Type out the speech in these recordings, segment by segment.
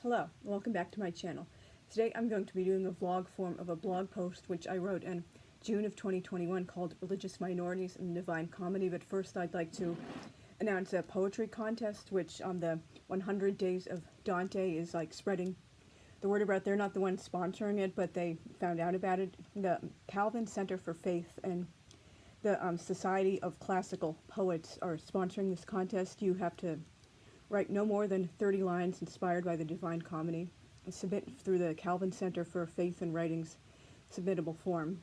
Hello, welcome back to my channel. Today I'm going to be doing a vlog form of a blog post which I wrote in June of 2021 called Religious Minorities in the Divine Comedy. But first I'd like to announce a poetry contest which on the 100 Days of Dante is like spreading the word about. They're not the ones sponsoring it, but they found out about it. The Calvin Center for Faith and the Society of Classical Poets are sponsoring this contest. You have to write no more than 30 lines inspired by the Divine Comedy and submit through the Calvin Center for Faith and Writings submittable form.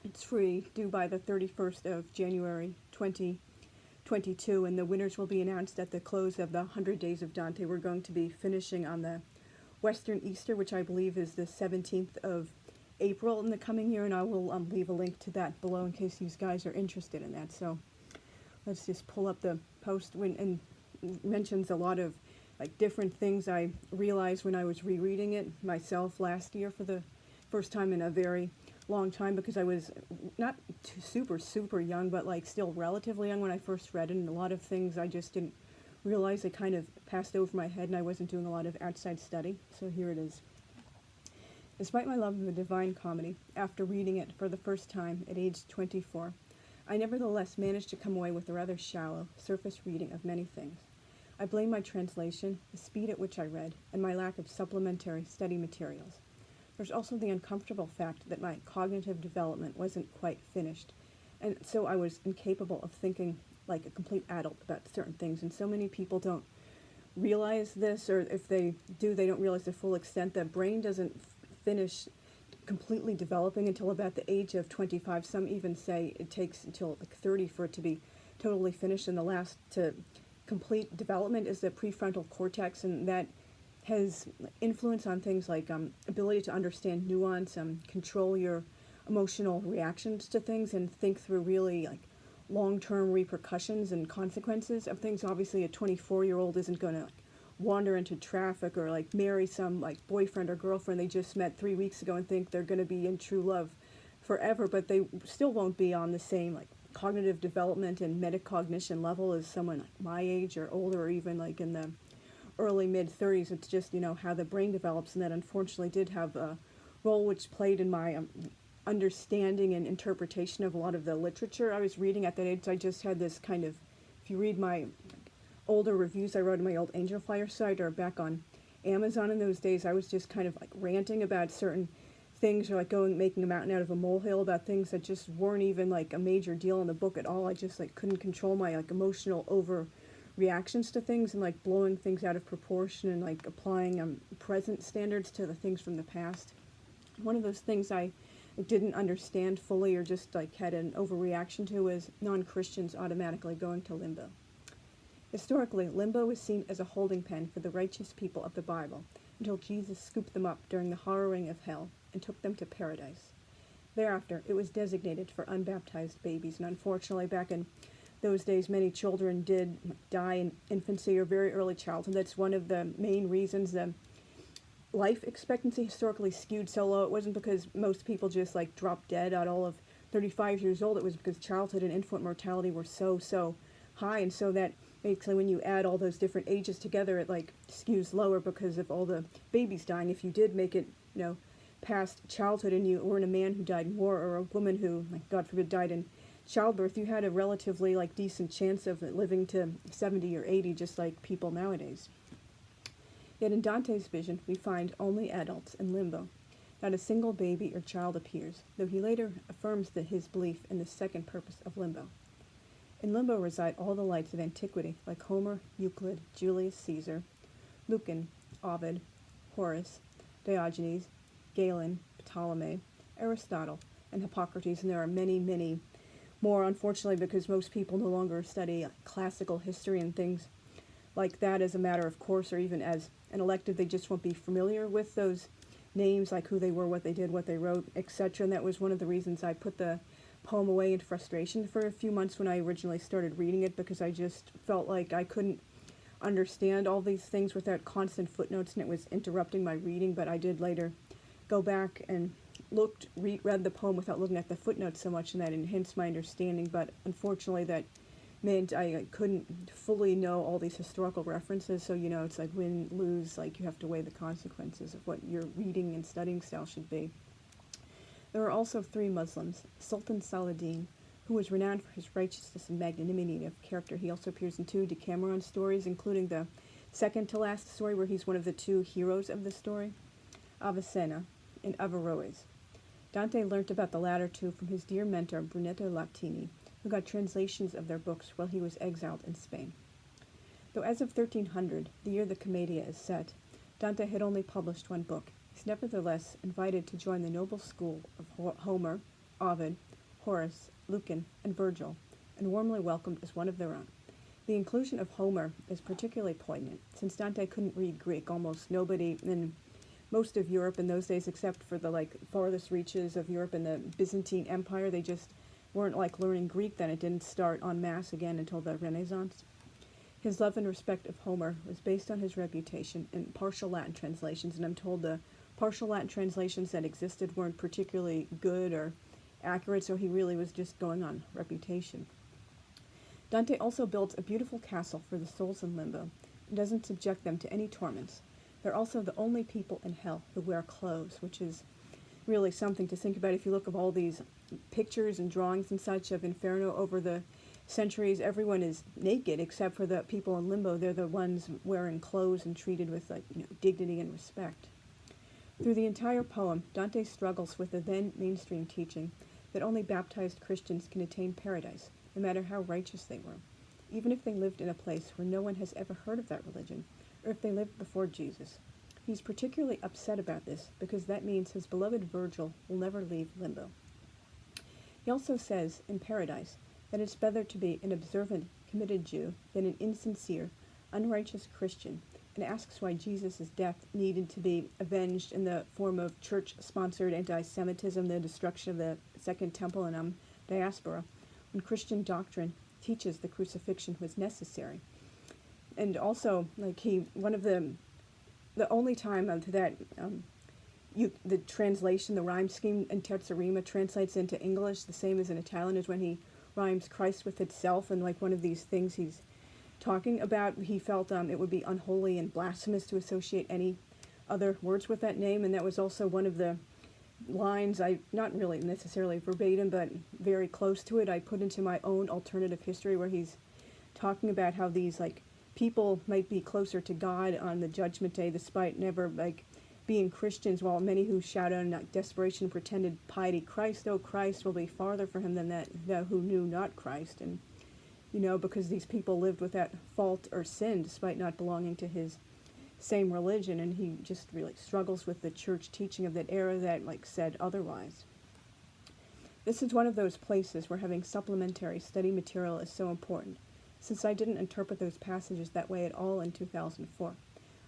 It's free, due by the 31st of January 2022, and the winners will be announced at the close of the 100 Days of Dante. We're going to be finishing on the Western Easter, which I believe is the 17th of April in the coming year, and I will leave a link to that below in case you guys are interested in that. So let's just pull up the post and mentions a lot of like different things I realized when I was rereading it myself last year for the first time in a very long time, because I was not super young, but like still relatively young when I first read it, and a lot of things I just didn't realize. They kind of passed over my head and I wasn't doing a lot of outside study. So here it is. Despite my love of the Divine Comedy, after reading it for the first time at age 24, I nevertheless managed to come away with a rather shallow, surface reading of many things. I blame my translation, the speed at which I read, and my lack of supplementary study materials. There's also the uncomfortable fact that my cognitive development wasn't quite finished, and so I was incapable of thinking like a complete adult about certain things. And so many people don't realize this, or if they do, they don't realize the full extent. The brain doesn't finish completely developing until about the age of 25. Some even say it takes until like 30 for it to be totally finished, and the last to complete development is the prefrontal cortex, and that has influence on things like ability to understand nuance, control your emotional reactions to things, and think through really like long-term repercussions and consequences of things. Obviously a 24-year-old isn't going to like wander into traffic or like marry some like boyfriend or girlfriend they just met 3 weeks ago and think they're going to be in true love forever, but they still won't be on the same like cognitive development and metacognition level as someone like my age or older, or even like in the early mid-30s. It's just, how the brain develops, and that unfortunately did have a role which played in my understanding and interpretation of a lot of the literature I was reading at that age. I just had this kind of, if you read my older reviews I wrote on my old Angel Fire site or back on Amazon in those days, I was just kind of like ranting about certain things, or like making a mountain out of a molehill about things that just weren't even like a major deal in the book at all. I just like couldn't control my like emotional overreactions to things, and like blowing things out of proportion, and like applying present standards to the things from the past. One of those things I didn't understand fully, or just like had an overreaction to, was non-Christians automatically going to limbo. Historically, limbo was seen as a holding pen for the righteous people of the Bible until Jesus scooped them up during the horror-ring of hell and took them to paradise. Thereafter, it was designated for unbaptized babies, and unfortunately back in those days many children did die in infancy or very early childhood. That's one of the main reasons the life expectancy historically skewed so low. It wasn't because most people just like dropped dead at all of 35 years old. It was because childhood and infant mortality were so high, and so that basically when you add all those different ages together, it like skews lower because of all the babies dying. If you did make it, past childhood, and you weren't a man who died in war, or a woman who, like, God forbid, died in childbirth, you had a relatively like decent chance of living to 70 or 80, just like people nowadays. Yet in Dante's vision, we find only adults in limbo. Not a single baby or child appears, though he later affirms his belief in the second purpose of limbo. In limbo reside all the lights of antiquity, like Homer, Euclid, Julius Caesar, Lucan, Ovid, Horace, Diogenes, Galen, Ptolemy, Aristotle, and Hippocrates, and there are many more, unfortunately, because most people no longer study classical history and things like that as a matter of course, or even as an elective. They just won't be familiar with those names, like who they were, what they did, what they wrote, etc. And that was one of the reasons I put the poem away in frustration for a few months when I originally started reading it, because I just felt like I couldn't understand all these things without constant footnotes, and it was interrupting my reading. But I did later go back and read the poem without looking at the footnotes so much, and that enhanced my understanding. But unfortunately that meant I couldn't fully know all these historical references, so it's like win, lose, like you have to weigh the consequences of what your reading and studying style should be. There were also 3 Muslims. Sultan Saladin, who was renowned for his righteousness and magnanimity of character. He also appears in 2 Decameron stories, including the second to last story where he's one of the 2 heroes of the story, Avicenna and Averroes. Dante learnt about the latter 2 from his dear mentor Brunetto Latini, who got translations of their books while he was exiled in Spain. Though as of 1300, the year the Commedia is set, Dante had only published 1 book. He's nevertheless invited to join the noble school of Homer, Ovid, Horace, Lucan, and Virgil, and warmly welcomed as one of their own. The inclusion of Homer is particularly poignant, since Dante couldn't read Greek. Almost nobody in most of Europe in those days, except for the farthest reaches of Europe and the Byzantine Empire, they just weren't learning Greek then. It didn't start en masse again until the Renaissance. His love and respect of Homer was based on his reputation in partial Latin translations, and I'm told the partial Latin translations that existed weren't particularly good or accurate, so he really was just going on reputation. Dante also builds a beautiful castle for the souls in limbo and doesn't subject them to any torments. They're also the only people in hell who wear clothes, which is really something to think about. If you look at all these pictures and drawings and such of Inferno over the centuries, everyone is naked except for the people in limbo. They're the ones wearing clothes and treated with dignity and respect. Through the entire poem, Dante struggles with the then mainstream teaching that only baptized Christians can attain paradise, no matter how righteous they were, even if they lived in a place where no one has ever heard of that religion, or if they lived before Jesus. He's particularly upset about this because that means his beloved Virgil will never leave limbo. He also says, in Paradise, that it's better to be an observant, committed Jew than an insincere, unrighteous Christian, and asks why Jesus' death needed to be avenged in the form of church-sponsored anti-Semitism, the destruction of the Second Temple in diaspora, when Christian doctrine teaches the crucifixion was necessary. And also, one of the only time that the translation, the rhyme scheme in Terza Rima translates into English the same as in Italian is when he rhymes Christ with itself, and one of these things he's talking about, he felt it would be unholy and blasphemous to associate any other words with that name, and that was also one of the lines, not really necessarily verbatim, but very close to it, I put into my own alternative history, where he's talking about how these people might be closer to God on the judgment day despite never being Christians, while many who shout out in desperation and pretended piety, Christ, oh Christ, will be farther for him than that who knew not Christ. And because these people lived without fault or sin despite not belonging to his same religion, and he just really struggles with the church teaching of that era that said otherwise. This is one of those places where having supplementary study material is so important, since I didn't interpret those passages that way at all in 2004.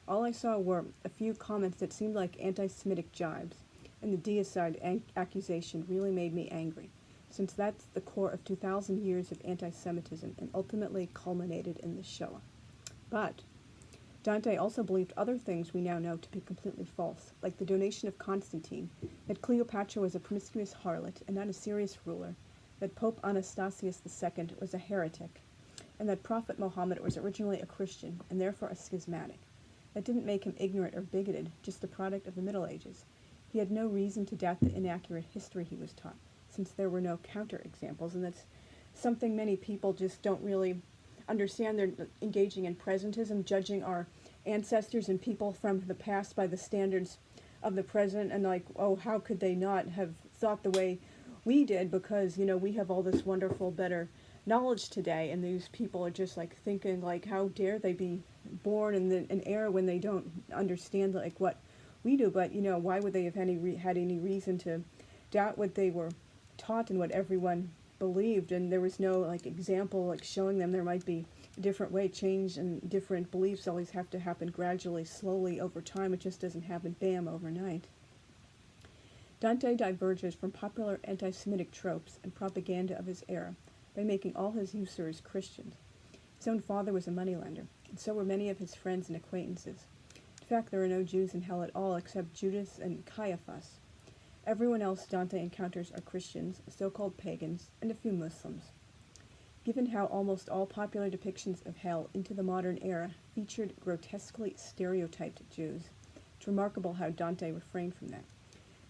All I saw were a few comments that seemed like anti-Semitic jibes, and the deicide accusation really made me angry, since that's the core of 2,000 years of anti-Semitism and ultimately culminated in the Shoah. But Dante also believed other things we now know to be completely false, like the donation of Constantine, that Cleopatra was a promiscuous harlot and not a serious ruler, that Pope Anastasius II was a heretic, and that Prophet Muhammad was originally a Christian and therefore a schismatic. That didn't make him ignorant or bigoted, just the product of the Middle Ages. He had no reason to doubt the inaccurate history he was taught, since there were no counter-examples, and that's something many people just don't really understand. They're engaging in presentism, judging our ancestors and people from the past by the standards of the present, and how could they not have thought the way we did, because, we have all this wonderful, better knowledge today, and these people are just thinking how dare they be born in an era when they don't understand what we do. But why would they have had any reason to doubt what they were taught and what everyone believed? And there was no example showing them there might be a different way. Change and different beliefs always have to happen gradually, slowly, over time. It just doesn't happen bam overnight. Dante diverges from popular anti-Semitic tropes and propaganda of his era by making all his usurers Christians. His own father was a moneylender, and so were many of his friends and acquaintances. In fact, there are no Jews in hell at all except Judas and Caiaphas. Everyone else Dante encounters are Christians, so-called pagans, and a few Muslims. Given how almost all popular depictions of hell into the modern era featured grotesquely stereotyped Jews, it's remarkable how Dante refrained from that.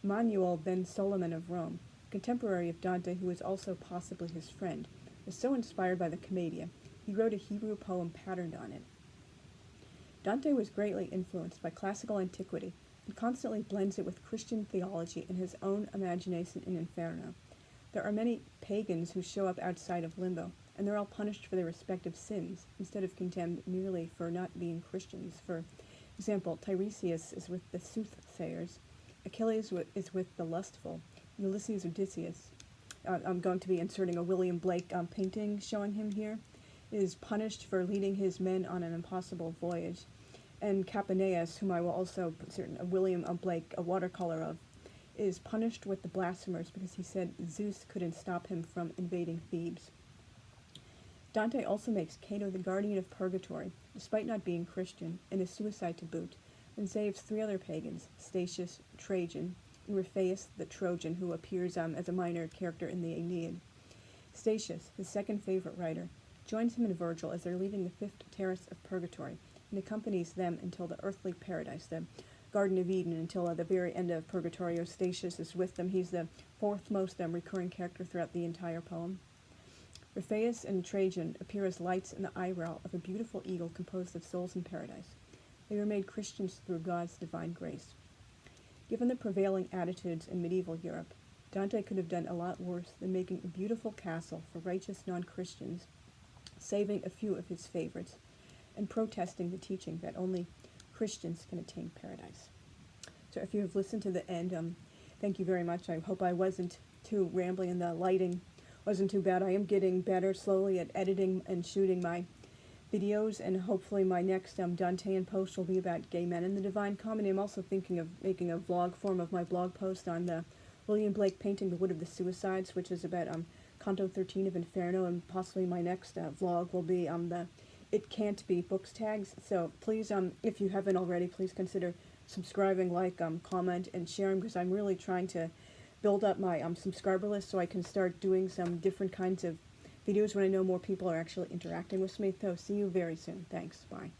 Manuel ben Solomon of Rome, contemporary of Dante who was also possibly his friend, was so inspired by the Commedia, he wrote a Hebrew poem patterned on it. Dante was greatly influenced by classical antiquity and constantly blends it with Christian theology in his own imagination in Inferno. There are many pagans who show up outside of limbo, and they're all punished for their respective sins, instead of condemned merely for not being Christians. For example, Tiresias is with the soothsayers, Achilles is with the lustful, Ulysses Odysseus, I'm going to be inserting a William Blake painting showing him here, is punished for leading his men on an impossible voyage, and Capaneus, whom I will also insert a William Blake, a watercolor of, is punished with the blasphemers because he said Zeus couldn't stop him from invading Thebes. Dante also makes Cato the guardian of purgatory, despite not being Christian, and is suicide to boot, and saves 3 other pagans, Statius, Trajan, and Raphaeus the Trojan, who appears as a minor character in the Aeneid. Statius, his second favorite writer, joins him and Virgil as they're leaving the 5th terrace of purgatory, and accompanies them until the earthly paradise, the Garden of Eden, until the very end of Purgatorio. Statius is with them. He's the 4th most recurring character throughout the entire poem. Raphaeus and Trajan appear as lights in the eyebrow of a beautiful eagle composed of souls in paradise. They were made Christians through God's divine grace. Given the prevailing attitudes in medieval Europe, Dante could have done a lot worse than making a beautiful castle for righteous non-Christians, saving a few of his favorites, and protesting the teaching that only Christians can attain paradise. So if you have listened to the end, thank you very much. I hope I wasn't too rambling and the lighting wasn't too bad. I am getting better slowly at editing and shooting my videos, and hopefully my next Dantean post will be about gay men in the Divine Comedy. I'm also thinking of making a vlog form of my blog post on the William Blake painting The Wood of the Suicides, which is about Canto 13 of Inferno, and possibly my next vlog will be the It Can't Be books tags. So please, if you haven't already, please consider subscribing, comment, and sharing, because I'm really trying to build up my subscriber list so I can start doing some different kinds of videos when I know more people are actually interacting with me. So see you very soon. Thanks. Bye.